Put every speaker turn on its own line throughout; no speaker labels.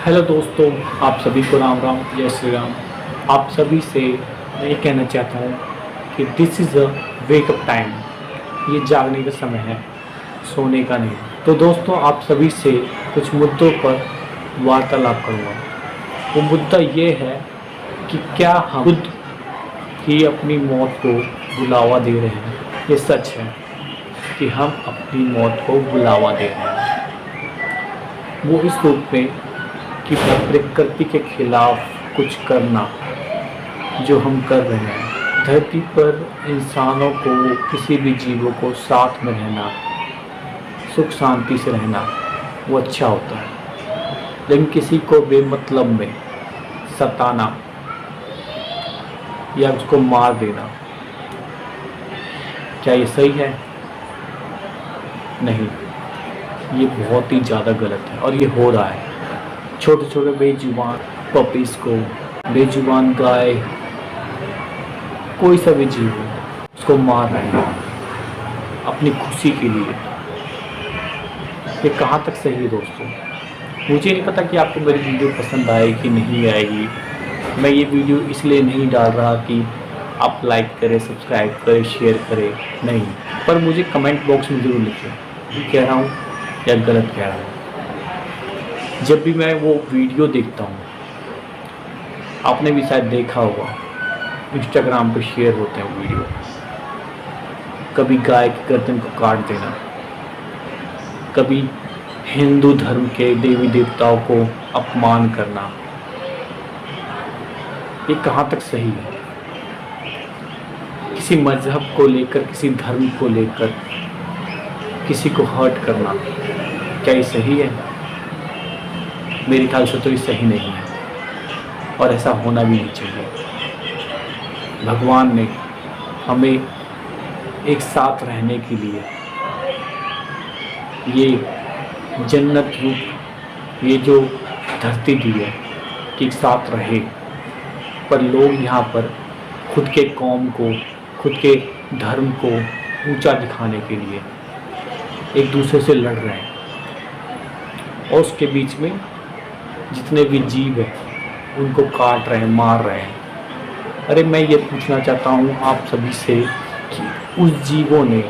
Hello दोस्तों, आप सभी को राम राम, जय श्री राम। आप सभी से मैं ये कहना चाहता हूँ कि this is a wake up time. ये जागने का समय है, सोने का नहीं। तो दोस्तों, आप सभी से कुछ मुद्दों पर वार्तालाप करूँगा। वो मुद्दा ये है कि क्या हम खुद ही अपनी मौत को बुलावा दे रहे हैं। ये सच है कि हम अपनी मौत को बुलावा दे रहे हैं, वो इस रूप में कि प्रकृति के खिलाफ कुछ करना जो हम कर रहे हैं। धरती पर इंसानों को, किसी भी जीवों को साथ में रहना, सुख शांति से रहना वो अच्छा होता है, लेकिन किसी को बेमतलब में सताना या उसको मार देना, क्या ये सही है? नहीं, ये बहुत ही ज़्यादा गलत है और ये हो रहा है। छोटे छोटे बेजुबान पपीज़ को, बेजुबान गाय, कोई सा भी जीव हो, उसको मार रहे हैं अपनी खुशी के लिए। ये कहाँ तक सही है दोस्तों? मुझे नहीं पता कि आपको मेरी वीडियो पसंद आएगी कि नहीं आएगी। मैं ये वीडियो इसलिए नहीं डाल रहा कि आप लाइक करें, सब्सक्राइब करें, शेयर करें, नहीं। पर मुझे कमेंट बॉक्स में ज़रूर लिखें कह रहा हूँ या गलत कह रहा हूँ। जब भी मैं वो वीडियो देखता हूँ, आपने भी शायद देखा होगा, इंस्टाग्राम पे शेयर होते हैं वीडियो, कभी गाय की गर्दन को काट देना, कभी हिंदू धर्म के देवी देवताओं को अपमान करना। ये कहाँ तक सही है? किसी मजहब को लेकर, किसी धर्म को लेकर किसी को हर्ट करना, क्या ये सही है? मेरे ख्याल से तो ये सही नहीं है और ऐसा होना भी नहीं चाहिए। भगवान ने हमें एक साथ रहने के लिए ये जन्नत रूप, ये जो धरती दी है कि एक साथ रहे, पर लोग यहाँ पर खुद के कौम को, खुद के धर्म को ऊंचा दिखाने के लिए एक दूसरे से लड़ रहे हैं और उसके बीच में जितने भी जीव हैं उनको काट रहे हैं, मार रहे हैं। अरे मैं ये पूछना चाहता हूँ आप सभी से कि उस जीवों ने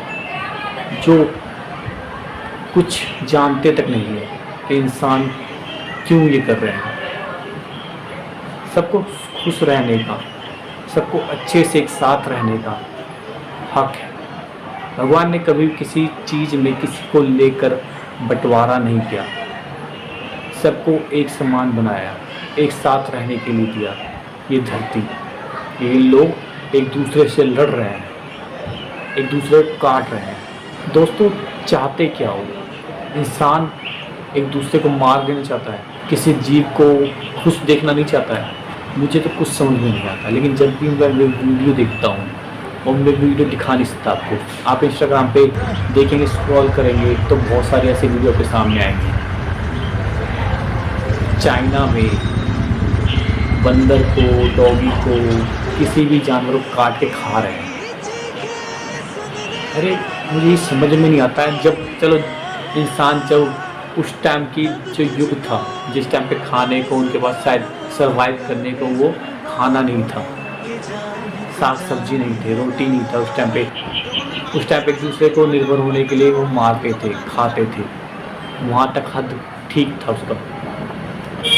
जो कुछ जानते तक नहीं है कि इंसान क्यों ये कर रहे हैं। सबको खुश रहने का, सबको अच्छे से एक साथ रहने का हक है। भगवान ने कभी किसी चीज़ में किसी को लेकर बंटवारा नहीं किया, सबको एक समान बनाया, एक साथ रहने के लिए दिया। ये धरती, ये लोग एक दूसरे से लड़ रहे हैं, एक दूसरे को काट रहे हैं। दोस्तों, चाहते क्या हो? इंसान एक दूसरे को मार देना चाहता है, किसी जीव को खुश देखना नहीं चाहता है। मुझे तो कुछ समझ में नहीं आता, लेकिन जब भी मैं वीडियो देखता हूँ और मैं वीडियो दिखा नहीं सकता आपको, आप इंस्टाग्राम पे देखेंगे, स्क्रॉल करेंगे तो बहुत सारे ऐसे वीडियो आपके सामने आएंगे। चाइना में बंदर को, डॉगी को, किसी भी जानवर को काट के खा रहे हैं। अरे मुझे ये समझ में नहीं आता है। जब चलो इंसान, जब उस टाइम की जो युग था, जिस टाइम पे खाने को उनके पास शायद सरवाइव करने को वो खाना नहीं था, साग सब्जी नहीं थे, रोटी नहीं था उस टाइम पे एक दूसरे को निर्भर होने के लिए वो मारते थे, खाते थे। वहाँ तक हद ठीक था उसका।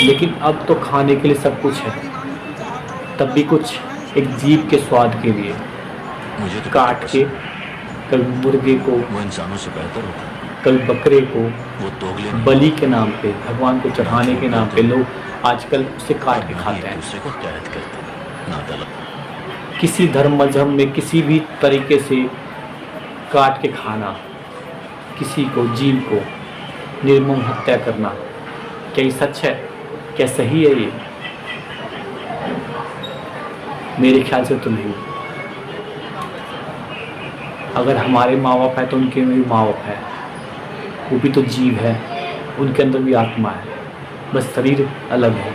लेकिन अब तो खाने के लिए सब कुछ है, तब भी कुछ एक जीव के स्वाद के लिए काट के, कभी मुर्गे को,
वो इंसानों से बेहतर होता है।
कभी बकरे को,
वो दोगले
बलि के नाम पे, भगवान को चढ़ाने के नाम पे लोग आजकल उसे काट के खाते हैं।
दूसरे को कैद करते हैं, ना गलत।
किसी धर्म मजहब में किसी भी तरीके से काट के खाना, किसी को, जीव को निर्मम हत्या करना, क्या ये सच है? क्या सही है ये? मेरे ख्याल से तो नहीं। अगर हमारे माँ बाप है तो उनके भी माँ बाप है, वो भी तो जीव है, उनके अंदर भी आत्मा है, बस शरीर अलग है।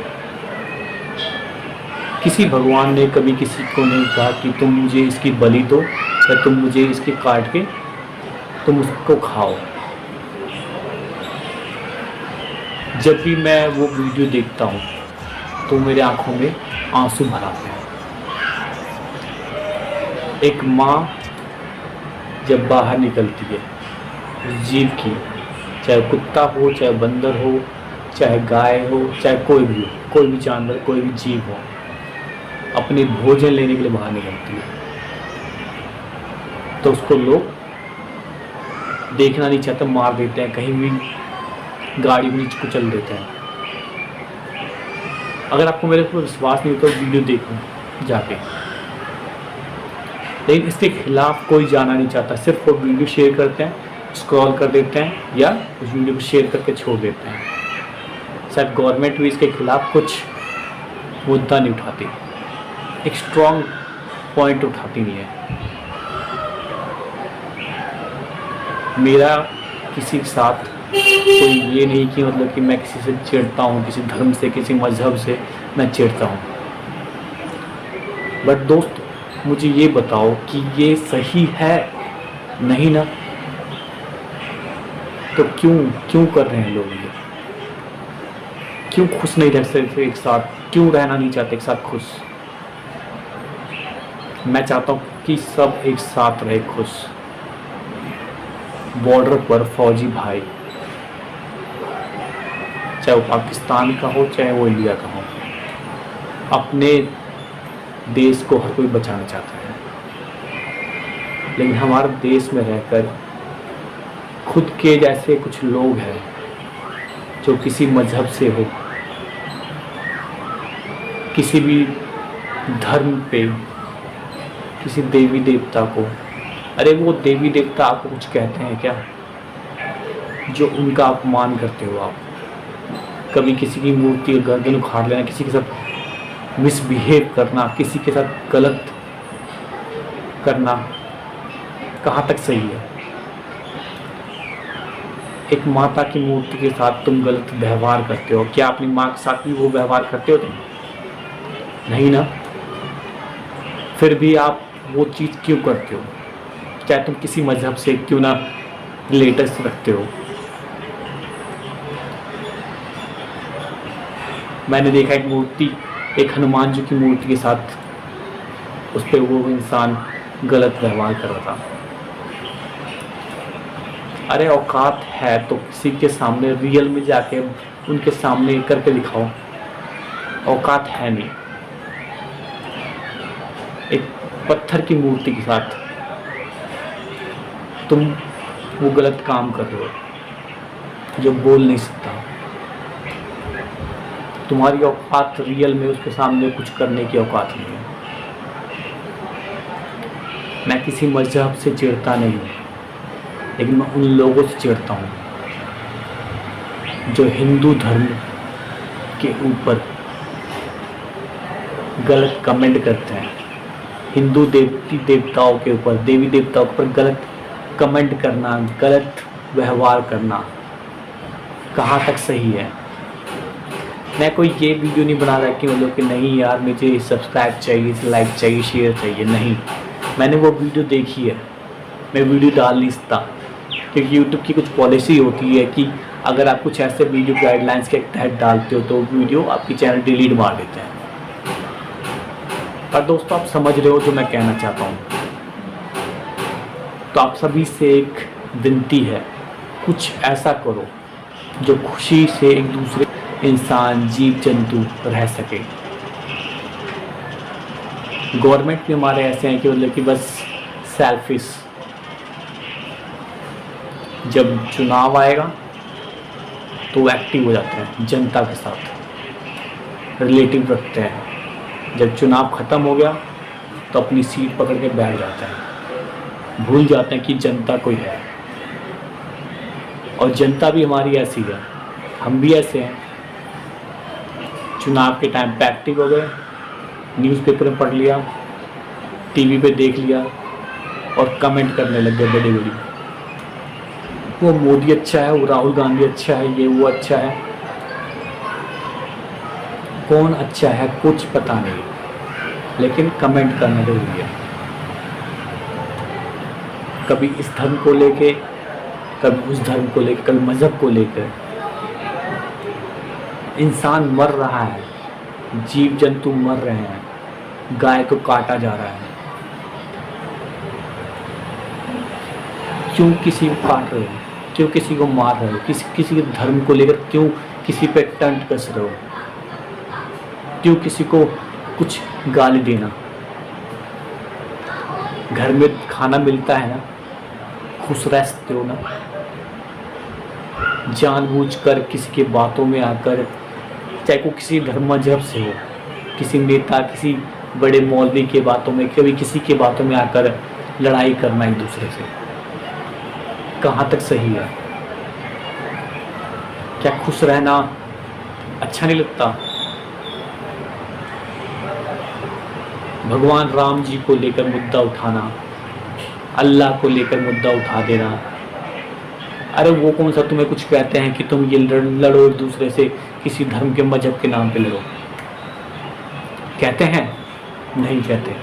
किसी भगवान ने कभी किसी को नहीं कहा कि तुम मुझे इसकी बलि दो या तुम मुझे इसके काट के तुम उसको खाओ। जब भी मैं वो वीडियो देखता हूँ तो मेरे आंखों में आंसू भर आते हैं। एक माँ जब बाहर निकलती है उस जीव की, चाहे कुत्ता हो, चाहे बंदर हो, चाहे गाय हो, चाहे कोई भी हो, कोई भी जानवर, कोई भी जीव हो, अपने भोजन लेने के लिए बाहर निकलती है तो उसको लोग देखना नहीं चाहते, मार देते हैं, कहीं भी गाड़ी में नीचे कुचल देते हैं। अगर आपको मेरे को विश्वास नहीं हो तो वीडियो देखो जाके, लेकिन इसके खिलाफ कोई जाना नहीं चाहता, सिर्फ वो वीडियो शेयर करते हैं, स्क्रॉल कर देते हैं या उस वीडियो को शेयर करके छोड़ देते हैं। शायद गवर्नमेंट भी इसके खिलाफ कुछ मुद्दा नहीं उठाती, एक स्ट्रॉन्ग पॉइंट उठाती नहीं है। मेरा किसी के साथ कोई ये नहीं कि मतलब कि मैं किसी से चिढ़ता हूँ, किसी धर्म से, किसी मज़हब से मैं चिढ़ता हूँ। बट दोस्त, मुझे ये बताओ कि ये सही है? नहीं ना? तो क्यों कर रहे हैं लोग ये? क्यों खुश नहीं रह सकते एक साथ? क्यों रहना नहीं चाहते एक साथ खुश? मैं चाहता हूँ कि सब एक साथ रहे खुश। बॉर्डर पर फौजी भाई, चाहे वो पाकिस्तान का हो, चाहे वो इंडिया का हो, अपने देश को हर कोई बचाना चाहता है, लेकिन हमारे देश में रहकर खुद के जैसे कुछ लोग हैं जो किसी मजहब से हो, किसी भी धर्म पे, किसी देवी देवता को, अरे वो देवी देवता आपको कुछ कहते हैं क्या जो उनका अपमान करते हो आप? कभी किसी की मूर्ति का गर्दन उखाड़ लेना, किसी के साथ मिसबिहेव करना, किसी के साथ गलत करना कहाँ तक सही है? एक माता की मूर्ति के साथ तुम गलत व्यवहार करते हो, क्या अपनी माँ के साथ भी वो व्यवहार करते हो तुम? नहीं ना? फिर भी आप वो चीज़ क्यों करते हो? चाहे तुम किसी मजहब से क्यों ना रिलेटेड रखते हो। मैंने देखा एक मूर्ति, एक हनुमान जी की मूर्ति के साथ उस पर वो इंसान गलत व्यवहार कर रहा था। अरे औकात है तो किसी के सामने रियल में जाके उनके सामने करके दिखाओ, औकात है नहीं। एक पत्थर की मूर्ति के साथ तुम वो गलत काम कर रहे हो जो बोल नहीं सकता। तुम्हारी औकात रियल में उसके सामने कुछ करने की औकात नहीं है। मैं किसी मजहब से चिढ़ता नहीं हूँ, लेकिन मैं उन लोगों से चिढ़ता हूँ जो हिंदू धर्म के ऊपर गलत कमेंट करते हैं, हिंदू देवी देवताओं के ऊपर, देवी देवताओं के ऊपर गलत कमेंट करना, गलत व्यवहार करना कहाँ तक सही है? मैं कोई ये वीडियो नहीं बना रहा कि मतलब कि नहीं यार मुझे सब्सक्राइब चाहिए, लाइक चाहिए, शेयर चाहिए, नहीं। मैंने वो वीडियो देखी है, मैं वीडियो डाल नहीं सकता क्योंकि यूट्यूब की कुछ पॉलिसी होती है कि अगर आप कुछ ऐसे वीडियो गाइडलाइंस के तहत डालते हो तो वीडियो आपकी चैनल डिलीट मार देते हैं। पर दोस्तों, आप समझ रहे हो जो मैं कहना चाहता हूँ। तो आप सभी से एक विनती है, कुछ ऐसा करो जो खुशी से एक दूसरे इंसान, जीव जंतु रह सके। गवर्नमेंट भी हमारे ऐसे हैं कि मतलब कि बस सेल्फिश, जब चुनाव आएगा तो एक्टिव हो जाते हैं, जनता के साथ रिलेटिव रखते हैं। जब चुनाव ख़त्म हो गया तो अपनी सीट पकड़ के बैठ जाते हैं, भूल जाते हैं कि जनता कोई है। और जनता भी हमारी ऐसी है, हम भी ऐसे हैं। चुनाव के टाइम पे एक्टिव हो गए, न्यूज़पेपर में पढ़ लिया, टीवी पे देख लिया और कमेंट करने लग गए बड़ी बड़ी, वो मोदी अच्छा है, वो राहुल गांधी अच्छा है, ये वो अच्छा है। कौन अच्छा है कुछ पता नहीं, लेकिन कमेंट करना जरूरी है। कभी इस धर्म को लेके, कभी उस धर्म को लेके, कभी मज़हब को लेकर। इंसान मर रहा है, जीव जंतु मर रहे हैं, गाय को काटा जा रहा है। क्यों किसी को काट रहे हो, क्यों किसी को मार रहे हो, किसी के धर्म को लेकर क्यों किसी पे टंट कस रहे हो, क्यों किसी को कुछ गाली देना। घर में खाना मिलता है ना, खुश रह सकते हो ना। जानबूझकर किसी की बातों में आकर, चाहे वो किसी धर्म मजहब से हो, किसी नेता, किसी बड़े मौलवी के बातों में, कभी किसी की बातों में आकर लड़ाई करना एक दूसरे से, कहाँ तक सही है? क्या खुश रहना अच्छा नहीं लगता? भगवान राम जी को लेकर मुद्दा उठाना, अल्लाह को लेकर मुद्दा उठा देना। अरे वो कौन सा तुम्हें कुछ कहते हैं कि तुम ये लड़ो एक दूसरे से, किसी धर्म के मजहब के नाम पे लड़ो? कहते हैं? नहीं कहते।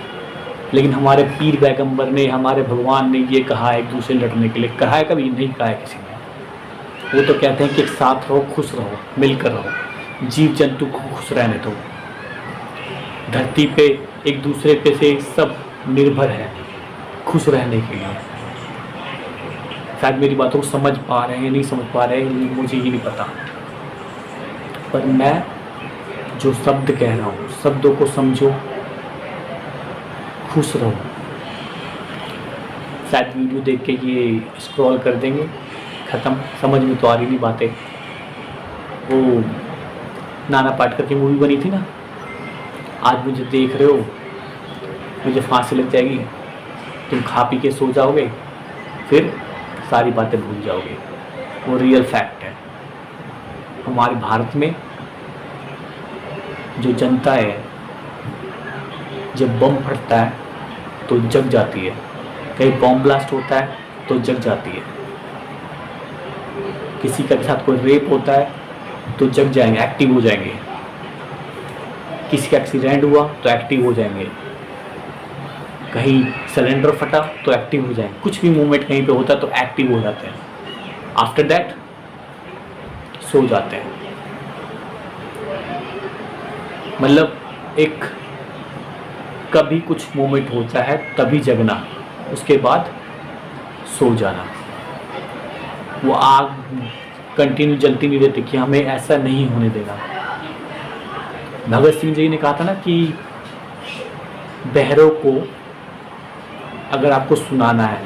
लेकिन हमारे पीर पैगंबर ने, हमारे भगवान ने ये कहा एक दूसरे लड़ने के लिए, कहा है कभी? नहीं कहा है किसी ने। वो तो कहते हैं कि एक साथ रहो, खुश रहो, मिलकर रहो, जीव जंतु को खुश रहने दो। धरती पे एक दूसरे पे से सब निर्भर है खुश रहने के लिए। शायद मेरी बातों को समझ पा रहे हैं, नहीं समझ पा रहे हैं, मुझे ही नहीं पता। पर मैं जो शब्द कह रहा हूँ, शब्दों को समझो, खुश रहो। शायद वीडियो देख के ये स्क्रॉल कर देंगे, ख़त्म, समझ में तो आ रही नहीं बातें। वो नाना पाटेकर की मूवी बनी थी ना, आज मुझे देख रहे हो, मुझे फांसी लग जाएगी, तुम खा पी के सो जाओगे, फिर सारी बातें भूल जाओगे। वो रियल फैक्ट है। हमारे भारत में जो जनता है, जब बम फटता है तो जग जाती है, कहीं बॉम्ब ब्लास्ट होता है तो जग जाती है, किसी के साथ कोई रेप होता है तो जग जाएंगे, एक्टिव हो जाएंगे, किसी का एक्सीडेंट हुआ तो एक्टिव हो जाएंगे, कहीं सिलेंडर फटा तो एक्टिव हो जाएंगे, कुछ भी मूवमेंट कहीं पे होता है तो एक्टिव हो जाते हैं। आफ्टर दैट सो जाते हैं। मतलब एक कभी कुछ मूवमेंट होता है तभी जगना, उसके बाद सो जाना। वो आग कंटिन्यू जलती नहीं रहती कि हमें ऐसा नहीं होने देना। भगत सिंह जी ने कहा था ना कि बहरों को अगर आपको सुनाना है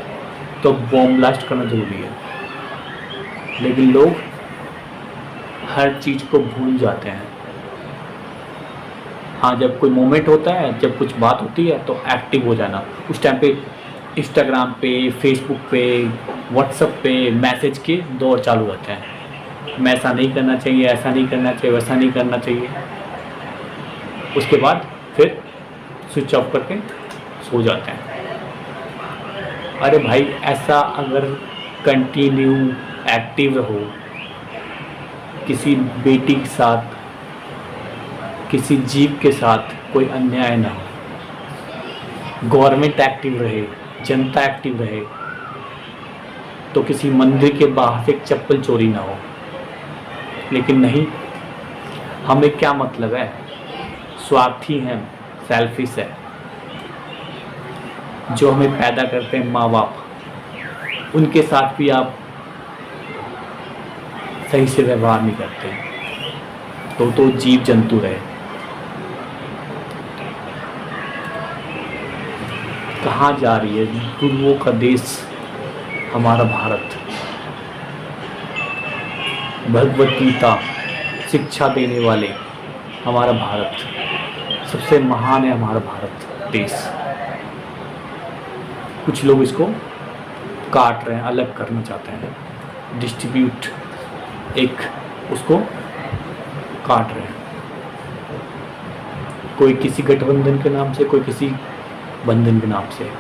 तो बॉम्ब ब्लास्ट करना जरूरी है। लेकिन लोग हर चीज़ को भूल जाते हैं। हाँ, जब कोई मोमेंट होता है, जब कुछ बात होती है तो एक्टिव हो जाना। उस टाइम पे इंस्टाग्राम पे, फेसबुक पे, व्हाट्सएप पे मैसेज के दौर चालू रहते हैं। मैं ऐसा नहीं करना चाहिए, ऐसा नहीं करना चाहिए, वैसा नहीं करना चाहिए। उसके बाद फिर स्विच ऑफ करके सो जाते हैं। अरे भाई, ऐसा अगर कंटिन्यू एक्टिव रहो, किसी बेटी के साथ, किसी जीव के साथ कोई अन्याय ना हो, गवर्नमेंट एक्टिव रहे, जनता एक्टिव रहे, तो किसी मंदिर के बाहर से एक चप्पल चोरी ना हो। लेकिन नहीं, हमें क्या मतलब है? स्वार्थी हैं, सेल्फिश है। जो हमें पैदा करते हैं माँ बाप, उनके साथ भी आप सही से व्यवहार नहीं करते, तो जीव जंतु रहे। कहाँ जा रही है गुरुओं का देश हमारा भारत। भगवत गीता शिक्षा देने वाले हमारा भारत, सबसे महान है हमारा भारत देश। कुछ लोग इसको काट रहे हैं, अलग करना चाहते हैं, डिस्ट्रीब्यूट, एक उसको काट रहे हैं। कोई किसी गठबंधन के नाम से, कोई किसी बंधन के नाम से।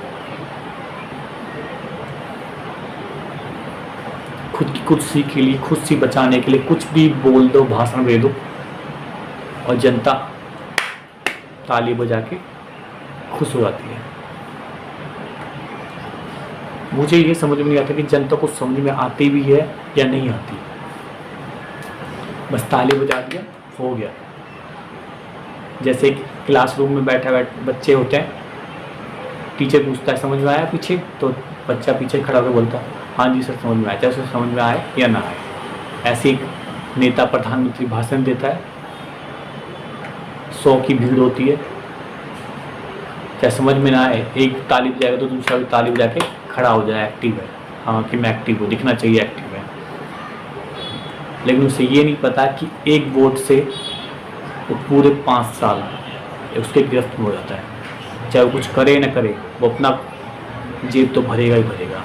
खुद की कुर्सी के लिए, खुद सी बचाने के लिए कुछ भी बोल दो, भाषण दे दो, और जनता ताली बजा के खुश हो जाती है। मुझे ये समझ में नहीं आता कि जनता को समझ में आती भी है या नहीं आती। बस ताली बजा दिया, हो गया। जैसे क्लासरूम में बैठे बच्चे होते हैं, टीचर पूछता है समझ में आया पीछे, तो बच्चा पीछे खड़ा होकर बोलता है हाँ जी सर समझ में आया, चाहे उसे समझ में आए या ना आए। ऐसे एक नेता प्रधानमंत्री भाषण देता है, 100 की भीड़ होती है, चाहे समझ में ना आए, एक ताली बजाएगा तो दूसरा भी ताली बजा के खड़ा हो जाए, एक्टिव है, हाँ कि मैं एक्टिव हूँ, दिखना चाहिए एक्टिव है। लेकिन उसे ये नहीं पता कि एक वोट से वो पूरे 5 साल उसके गिरफ्त में हो जाता है। चाहे वो कुछ करे ना करे, वो अपना जेब तो भरेगा ही भरेगा।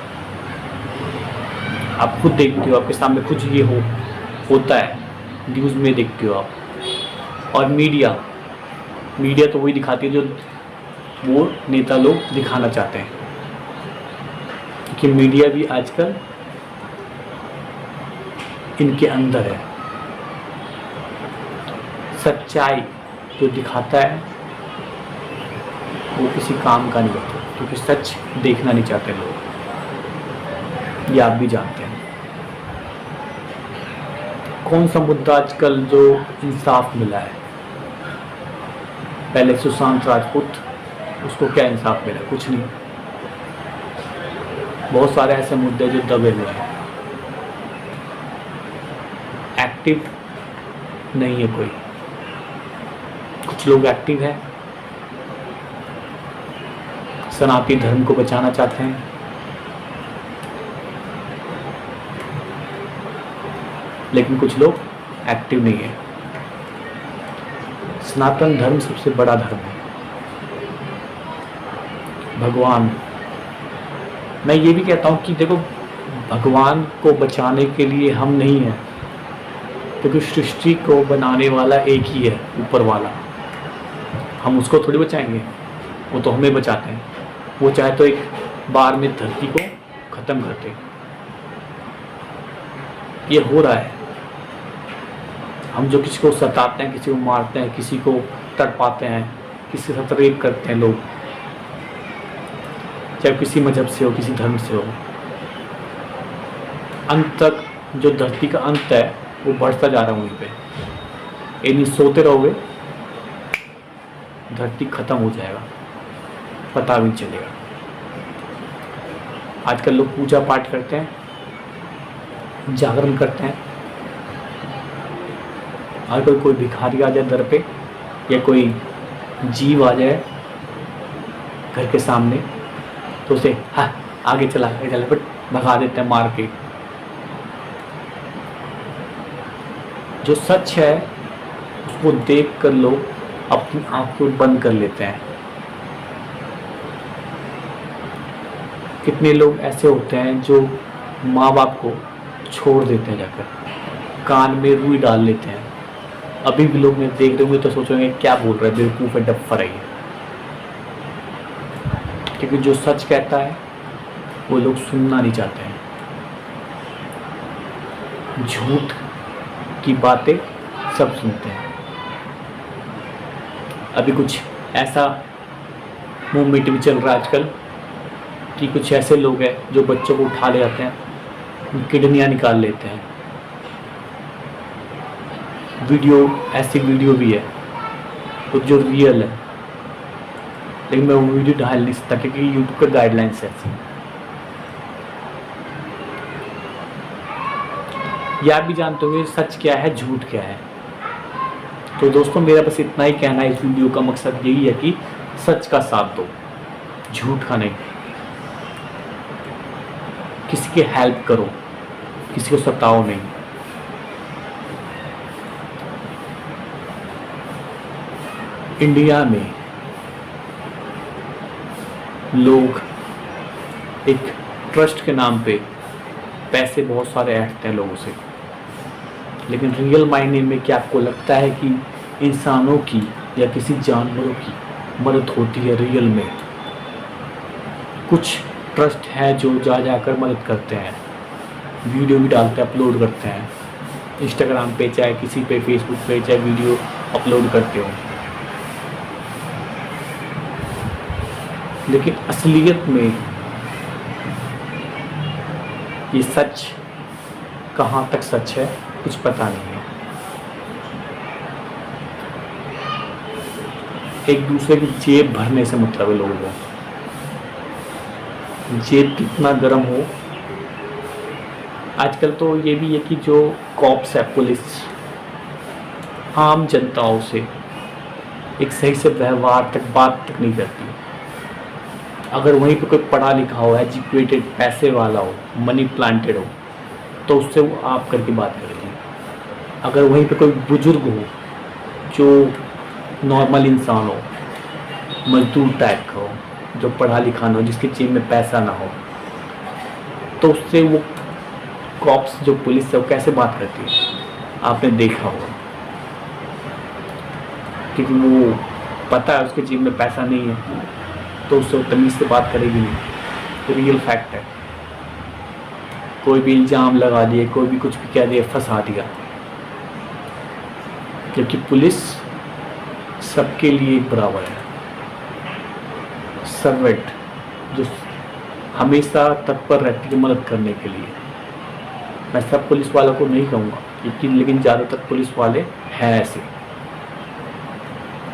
आप खुद देखते हो, आपके सामने कुछ ये होता है, न्यूज़ में देखते हो आप। और मीडिया तो वही दिखाती है जो वो नेता लोग दिखाना चाहते हैं, क्योंकि मीडिया भी आजकल इनके अंदर है। सच्चाई जो दिखाता है वो किसी काम का नहीं होता, क्योंकि सच देखना नहीं चाहते लोग, ये आप भी जानते हैं। कौन सा मुद्दा आजकल जो इंसाफ मिला है? पहले सुशांत राजपूत, उसको क्या इंसाफ मिला? कुछ नहीं। बहुत सारे ऐसे मुद्दे जो दबे हुए हैं, एक्टिव नहीं है कोई। कुछ लोग एक्टिव है, सनातन धर्म को बचाना चाहते हैं, लेकिन कुछ लोग एक्टिव नहीं है। सनातन धर्म सबसे बड़ा धर्म है। भगवान, मैं ये भी कहता हूँ कि देखो, भगवान को बचाने के लिए हम नहीं हैं, क्योंकि सृष्टि को बनाने वाला एक ही है, ऊपर वाला। हम उसको थोड़ी बचाएंगे, वो तो हमें बचाते हैं। वो चाहे तो एक बार में धरती को ख़त्म करते। ये हो रहा है। हम जो किसी को सताते हैं, किसी को मारते हैं, किसी को तड़पाते हैं, किसी के साथ रेप करते हैं लोग, चाहे किसी मजहब से हो, किसी धर्म से हो, अंत तक जो धरती का अंत है वो बढ़ता जा रहा है वहीं पे। यदि सोते रहोगे धरती खत्म हो जाएगा, पता भी नहीं चलेगा। आजकल लोग पूजा पाठ करते हैं, जागरण करते हैं, अगर कोई भिखारी आ जाए दर पे या कोई जीव आ जाए घर के सामने तो उसे हाँ आगे चला बट भगा देते हैं मार के। जो सच है उसको देख कर लोग अपनी आंखें बंद कर लेते हैं। कितने लोग ऐसे होते हैं जो माँ बाप को छोड़ देते हैं, जाकर कान में रुई डाल लेते हैं। अभी भी लोग मैं देख रहे होंगे तो सोचेंगे क्या बोल रहे हैं, बेवकूफ़ है, डफ्फर है। क्योंकि जो सच कहता है वो लोग सुनना नहीं चाहते हैं। झूठ की बातें सब सुनते हैं। अभी कुछ ऐसा मूवमेंट भी चल रहा है आजकल कि कुछ ऐसे लोग हैं जो बच्चों को उठा ले जाते हैं, किडनियाँ निकाल लेते हैं। ऐसी वीडियो भी है तो जो रियल है, लेकिन मैं वो वीडियो डाल नहीं सकता क्योंकि यूट्यूब का गाइडलाइंस है ऐसी। या आप भी जानते होंगे सच क्या है, झूठ क्या है। तो दोस्तों मेरा बस इतना ही कहना है, इस वीडियो का मकसद यही है कि सच का साथ दो, झूठ का नहीं। किसी की हेल्प करो, किसी को सताओ नहीं। इंडिया में लोग एक ट्रस्ट के नाम पे पैसे बहुत सारे ऐंठते हैं लोगों से, लेकिन रियल मायने में क्या आपको लगता है कि इंसानों की या किसी जानवरों की मदद होती है रियल में? कुछ ट्रस्ट है जो जाकर मदद करते हैं, वीडियो भी डालते हैं, अपलोड करते हैं इंस्टाग्राम पे, चाहे किसी पे फेसबुक पे, चाहे वीडियो अपलोड करते हो। लेकिन असलियत में ये सच कहाँ तक सच है कुछ पता नहीं है। एक दूसरे की जेब भरने से मतलब है लोगों को। जेब कितना गर्म हो। आजकल तो ये भी है कि जो कॉप्स है, पुलिस आम जनताओं से एक सही से व्यवहार तक, बात तक नहीं करती। अगर वहीं पे कोई पढ़ा लिखा हो, एजुकेटेड, पैसे वाला हो, मनी प्लांटेड हो, तो उससे वो आप करके बात करेगी। अगर वहीं पे कोई बुजुर्ग हो जो नॉर्मल इंसान हो, मजदूर टाइप का हो, जो पढ़ा लिखा ना हो, जिसके जेब में पैसा ना हो, तो उससे वो कॉप्स, जो पुलिस है, वो कैसे बात करती है आपने देखा होगा। क्योंकि वो पता है उसके जेब में पैसा नहीं है, तो उससे वो तमीज़ से बात करेगी नहीं। रियल फैक्ट है। कोई भी इल्ज़ाम लगा दिए, कोई भी कुछ भी कह दिया, फंसा दिया। जबकि पुलिस सबके लिए बराबर है। सर्वेंट जो हमेशा तत्पर रहती है मदद करने के लिए। मैं सब पुलिस वालों को नहीं कहूँगा, लेकिन ज़्यादातर पुलिस वाले हैं ऐसे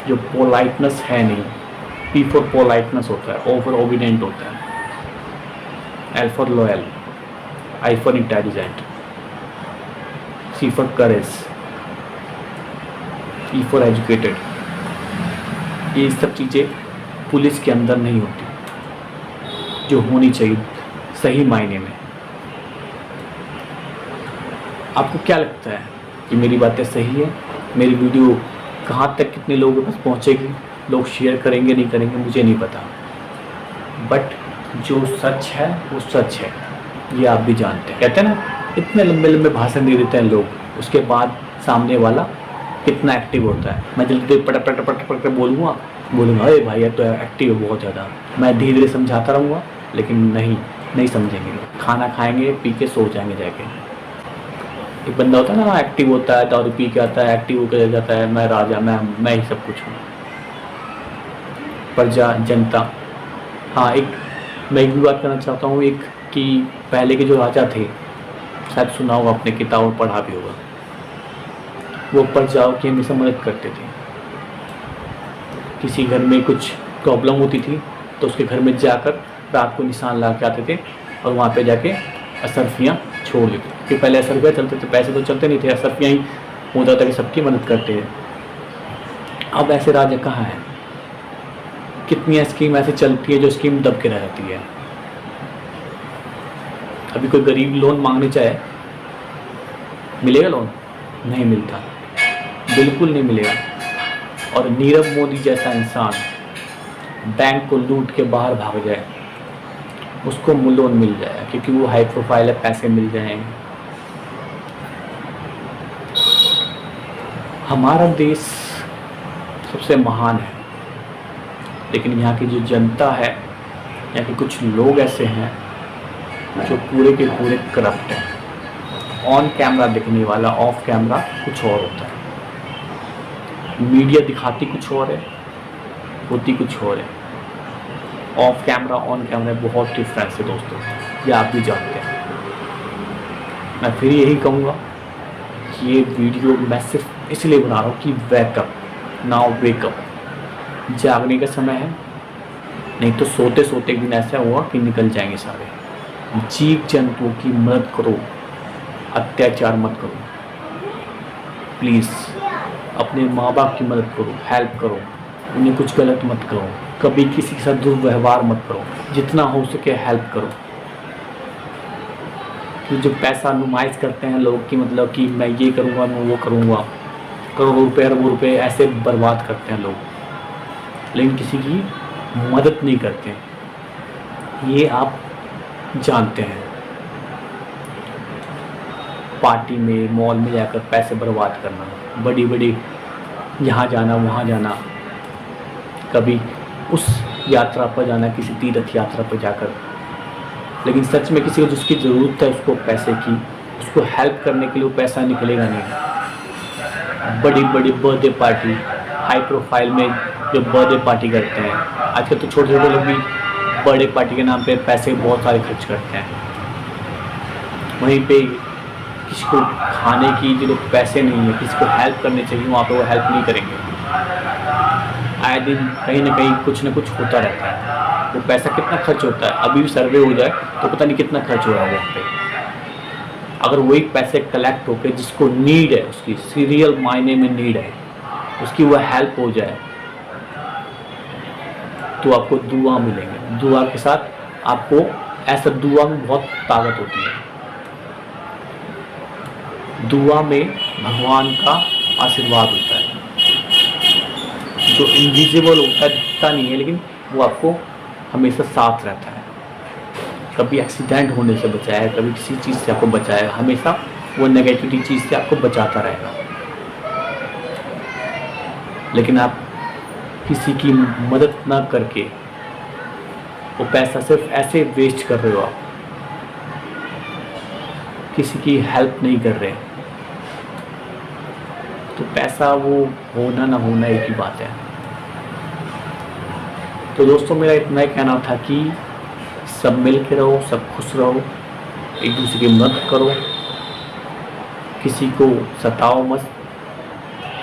जो पोलाइटनेस है नहीं। पी फॉर पोलाइटनेस होता है, ओ फॉर ओबीडेंट होता है, L for loyal, I for intelligent, C for courage, E for educated. ये सब चीज़ें पुलिस के अंदर नहीं होती, जो होनी चाहिए सही मायने में। आपको क्या लगता है कि मेरी बातें सही है? मेरी वीडियो कहाँ तक, कितने लोगों के पास पहुँचेगी? लोग शेयर करेंगे नहीं करेंगे मुझे नहीं पता, बट जो सच है वो सच है, ये आप भी जानते हैं। कहते हैं ना, इतने लंबे लंबे भाषण दे देते हैं लोग, उसके बाद सामने वाला कितना एक्टिव होता है। मैं जल्दी पट पट पट पट बोलूँगा, अरे भाई यार तो एक्टिव है बहुत ज़्यादा। मैं धीरे धीरे समझाता रहूँगा, लेकिन नहीं समझेंगे लोग। खाना खाएंगे, पी के सो जाएंगे जाके। एक बंदा होता है ना, एक्टिव होता है, दारू पी के आता है, एक्टिव होकर जाता है, मैं राजा, मैं ही सब कुछ हूँ। प्रजा, जनता। हाँ, मैं एक भी बात करना चाहता हूँ, एक कि पहले के जो राजा थे, शायद सुना होगा, अपने किताबों में पढ़ा भी होगा, वो प्रजाओं की हमेशा मदद करते थे। किसी घर में कुछ प्रॉब्लम होती थी तो उसके घर में जाकर रात को निशान ला के आते थे और वहाँ पे जाके असरफियाँ छोड़ लेते थे। क्योंकि पहले असरफियाँ चलते थे, पैसे तो चलते नहीं थे, असरफियाँ ही होता था कि सबकी मदद करते हैं। अब ऐसे राजा कहाँ हैं? कितनी स्कीम ऐसे चलती है जो स्कीम दब के रहती है। अभी कोई गरीब लोन मांगने चाहे, मिलेगा लोन? नहीं मिलता, बिल्कुल नहीं मिलेगा। और नीरव मोदी जैसा इंसान बैंक को लूट के बाहर भाग जाए, उसको लोन मिल जाए क्योंकि वो हाई प्रोफाइल है, पैसे मिल जाएंगे। हमारा देश सबसे महान है, लेकिन यहाँ की जो जनता है, यहाँ के कुछ लोग ऐसे हैं जो पूरे के पूरे करप्ट हैं। ऑन कैमरा दिखने वाला, ऑफ कैमरा कुछ और होता है। मीडिया दिखाती कुछ और है, होती कुछ और है। ऑफ कैमरा, ऑन कैमरा बहुत डिफरेंस है दोस्तों, ये आप भी जानते हैं। मैं फिर यही कहूँगा कि ये वीडियो मैं सिर्फ इसलिए बना रहा हूँ कि वेकअप, नाउ वेकअप। जागने का समय है, नहीं तो सोते सोते एक दिन ऐसा हुआ कि निकल जाएंगे सारे। जीव जंतुओं की मदद करो, अत्याचार मत करो प्लीज़। अपने माँ बाप की मदद करो, हेल्प करो, उन्हें कुछ गलत मत करो, कभी किसी के साथ दुर्व्यवहार मत करो, जितना हो सके हेल्प करो। कि जो पैसा नुमाइश करते हैं लोग की, मतलब कि मैं ये करूँगा, मैं वो करूँगा, करोड़ों रुपए, अरबों रुपए ऐसे बर्बाद करते हैं लोग, लेकिन किसी की मदद नहीं करते, ये आप जानते हैं। पार्टी में, मॉल में जाकर पैसे बर्बाद करना, बड़ी बड़ी यहाँ जाना वहाँ जाना, कभी उस यात्रा पर जाना, किसी तीर्थ यात्रा पर जाकर, लेकिन सच में किसी को जिसकी ज़रूरत है उसको पैसे की, उसको हेल्प करने के लिए वो पैसा निकलेगा नहीं। बड़ी बड़ी बर्थडे पार्टी, हाई प्रोफाइल में जो बर्थडे पार्टी करते हैं, आजकल तो छोटे छोटे लोग भी बर्थडे पार्टी के नाम पे पैसे बहुत सारे खर्च करते हैं। वहीं पे किसी को खाने की जो पैसे नहीं है, किसी को हेल्प करने चाहिए, वहाँ पे वो हेल्प नहीं करेंगे। आए दिन कहीं ना कहीं कुछ ना कुछ होता रहता है। वो पैसा कितना खर्च होता है, अभी भी सर्वे हो जाए तो पता नहीं कितना खर्च हो रहा है वहाँ पे। अगर वही पैसे कलेक्ट होकर जिसको नीड है, उसकी सीरियल मायने में नीड है, उसकी वो हेल्प हो जाए, तो आपको दुआ मिलेंगे। दुआ के साथ आपको ऐसा, दुआ में बहुत ताकत होती है। दुआ में भगवान का आशीर्वाद होता है, जो इनविजिबल होता है, दिखता नहीं है, लेकिन वो आपको हमेशा साथ रहता है। कभी एक्सीडेंट होने से बचाएगा, कभी किसी चीज़ से आपको बचाएगा, हमेशा वो नेगेटिविटी चीज़ से आपको बचाता रहेगा। लेकिन आप किसी की मदद ना करके वो पैसा सिर्फ ऐसे वेस्ट कर रहे हो, आप किसी की हेल्प नहीं कर रहे, तो पैसा वो होना ना होना एक ही बात है। तो दोस्तों, मेरा इतना ही कहना था कि सब मिल के रहो, सब खुश रहो, एक दूसरे की मदद करो, किसी को सताओ मत,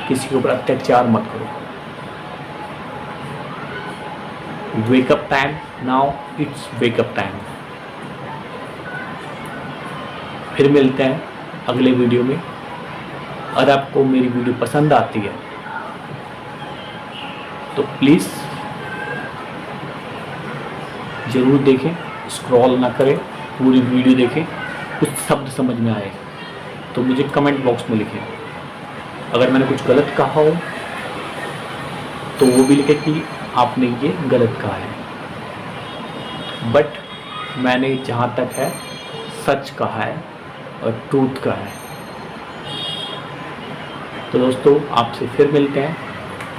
किसी के ऊपर अत्याचार मत करो। Wake up time, now it's wake up time. फिर मिलते हैं अगले वीडियो में। अगर आपको मेरी वीडियो पसंद आती है तो प्लीज़ ज़रूर देखें, स्क्रॉल ना करें, पूरी वीडियो देखें। कुछ शब्द समझ में आए तो मुझे कमेंट बॉक्स में लिखें। अगर मैंने कुछ गलत कहा हो तो वो भी लिखें कि आपने ये गलत कहा है, बट मैंने जहाँ तक है सच कहा है और ट्रूथ कहा है। तो दोस्तों, आपसे फिर मिलते हैं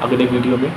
अगले वीडियो में।